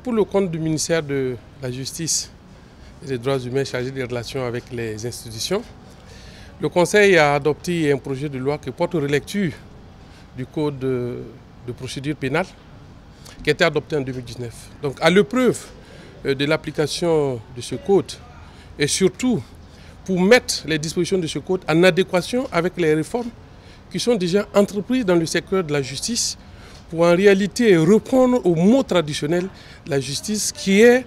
pour le compte du ministère de la Justice et des Droits humains chargé des relations avec les institutions, le Conseil a adopté un projet de loi qui porte relecture du Code de procédure pénale qui a été adopté en 2019. Donc à l'épreuve de l'application de ce code et surtout pour mettre les dispositions de ce code en adéquation avec les réformes qui sont déjà entreprises dans le secteur de la justice pour en réalité répondre au mot traditionnel de la justice qui est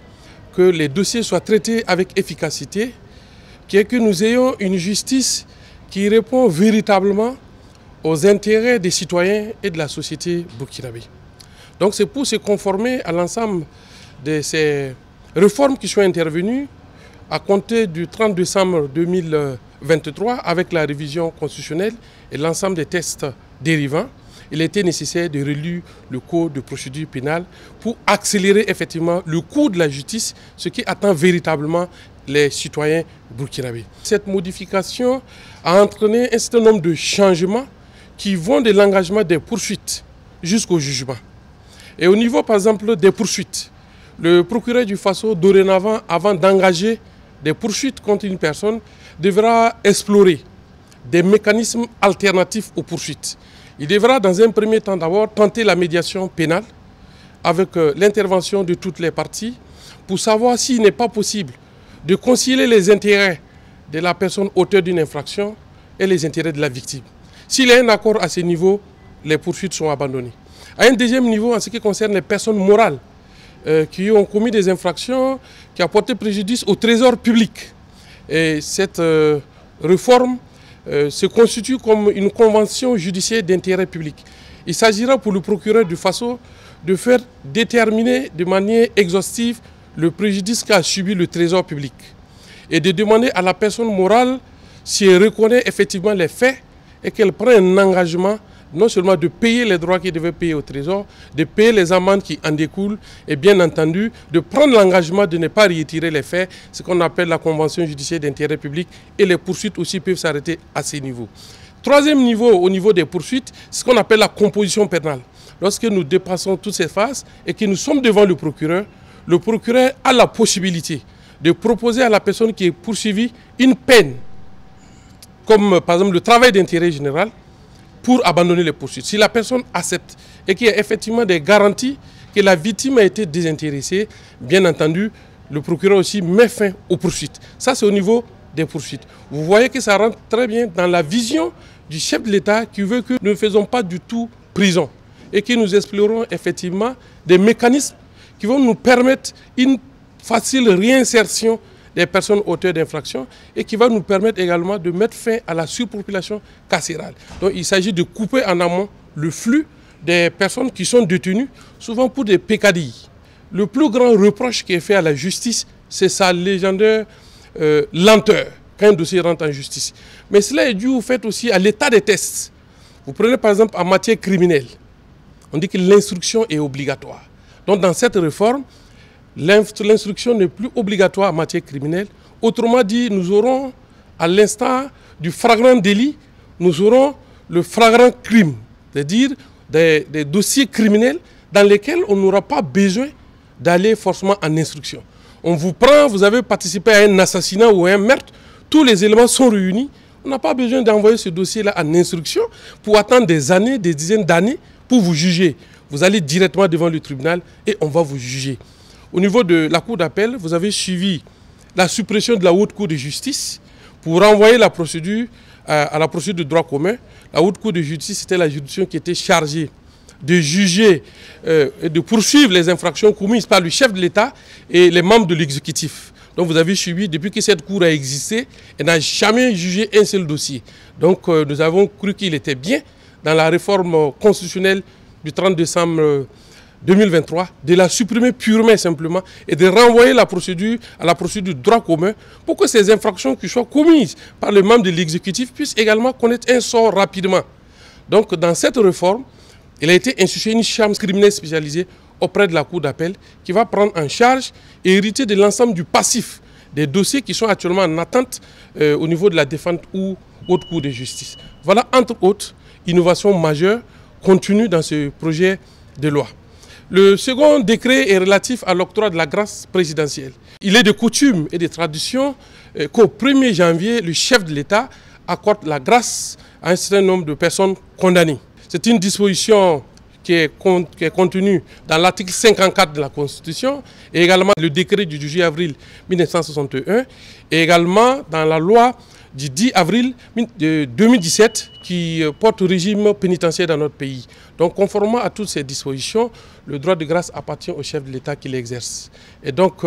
que les dossiers soient traités avec efficacité, qui est que nous ayons une justice qui répond véritablement aux intérêts des citoyens et de la société burkinabé. Donc c'est pour se conformer à l'ensemble de ces réformes qui sont intervenues à compter du 30 décembre 2023 avec la révision constitutionnelle et l'ensemble des textes dérivants. Il était nécessaire de relire le Code de procédure pénale pour accélérer effectivement le cours de la justice, ce qui attend véritablement les citoyens burkinabés. Cette modification a entraîné un certain nombre de changements qui vont de l'engagement des poursuites jusqu'au jugement. Et au niveau par exemple des poursuites, le procureur du Faso dorénavant, avant d'engager des poursuites contre une personne, devra explorer des mécanismes alternatifs aux poursuites. Il devra dans un premier temps d'abord tenter la médiation pénale avec l'intervention de toutes les parties pour savoir s'il n'est pas possible de concilier les intérêts de la personne auteur d'une infraction et les intérêts de la victime. S'il y a un accord à ce niveau, les poursuites sont abandonnées. À un deuxième niveau, en ce qui concerne les personnes morales qui ont commis des infractions, qui ont porté préjudice au trésor public. Et cette réforme se constitue comme une convention judiciaire d'intérêt public. Il s'agira pour le procureur du Faso de faire déterminer de manière exhaustive le préjudice qu'a subi le trésor public et de demander à la personne morale si elle reconnaît effectivement les faits et qu'elle prend un engagement non seulement de payer les droits qu'elle devait payer au trésor, de payer les amendes qui en découlent et bien entendu de prendre l'engagement de ne pas retirer les faits, ce qu'on appelle la convention judiciaire d'intérêt public, et les poursuites aussi peuvent s'arrêter à ces niveaux. Troisième niveau, au niveau des poursuites, c'est ce qu'on appelle la composition pénale. Lorsque nous dépassons toutes ces phases et que nous sommes devant le procureur a la possibilité de proposer à la personne qui est poursuivie une peine, comme par exemple le travail d'intérêt général, pour abandonner les poursuites. Si la personne accepte et qu'il y a effectivement des garanties que la victime a été désintéressée, bien entendu, le procureur aussi met fin aux poursuites. Ça, c'est au niveau des poursuites. Vous voyez que ça rentre très bien dans la vision du chef de l'État qui veut que nous ne faisons pas du tout prison et que nous explorons effectivement des mécanismes qui vont nous permettre une facile réinsertion des personnes auteurs d'infractions et qui va nous permettre également de mettre fin à la surpopulation carcérale. Donc il s'agit de couper en amont le flux des personnes qui sont détenues, souvent pour des peccadilles. Le plus grand reproche qui est fait à la justice, c'est sa légendaire lenteur quand un dossier rentre en justice. Mais cela est dû au fait aussi à l'état des tests. Vous prenez par exemple en matière criminelle, on dit que l'instruction est obligatoire. Donc dans cette réforme, l'instruction n'est plus obligatoire en matière criminelle. Autrement dit, nous aurons, à l'instar du flagrant délit, nous aurons le flagrant crime, c'est-à-dire des dossiers criminels dans lesquels on n'aura pas besoin d'aller forcément en instruction. On vous prend, vous avez participé à un assassinat ou à un meurtre, tous les éléments sont réunis. On n'a pas besoin d'envoyer ce dossier-là en instruction pour attendre des années, des dizaines d'années pour vous juger. Vous allez directement devant le tribunal et on va vous juger. Au niveau de la Cour d'appel, vous avez suivi la suppression de la Haute Cour de justice pour renvoyer la procédure à la procédure de droit commun. La Haute Cour de justice, c'était la juridiction qui était chargée de juger et de poursuivre les infractions commises par le chef de l'État et les membres de l'exécutif. Donc vous avez suivi, depuis que cette Cour a existé, elle n'a jamais jugé un seul dossier. Donc nous avons cru qu'il était bien, dans la réforme constitutionnelle du 30 décembre 2023, de la supprimer purement et simplement et de renvoyer la procédure à la procédure de droit commun pour que ces infractions qui soient commises par les membres de l'exécutif puissent également connaître un sort rapidement. Donc dans cette réforme, il a été institué une chambre criminelle spécialisée auprès de la Cour d'appel qui va prendre en charge et hériter de l'ensemble du passif des dossiers qui sont actuellement en attente au niveau de la défense ou haute cour de justice. Voilà entre autres innovations majeures contenues dans ce projet de loi. Le second décret est relatif à l'octroi de la grâce présidentielle. Il est de coutume et de tradition qu'au 1er janvier, le chef de l'État accorde la grâce à un certain nombre de personnes condamnées. C'est une disposition qui est contenue dans l'article 54 de la Constitution et également le décret du 18 avril 1961 et également dans la loi du 10 avril 2017 qui porte au régime pénitentiaire dans notre pays. Donc conformément à toutes ces dispositions, le droit de grâce appartient au chef de l'État qui l'exerce. Et donc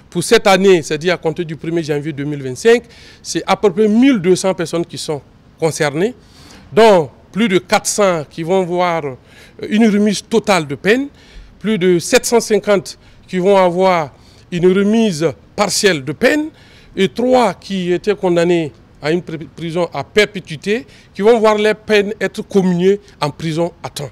pour cette année, c'est-à-dire à compter du 1er janvier 2025, c'est à peu près 1200 personnes qui sont concernées, dont plus de 400 qui vont voir une remise totale de peine, plus de 750 qui vont avoir une remise partielle de peine et 3 qui étaient condamnés à une prison à perpétuité qui vont voir leur peine être commuée en prison à temps.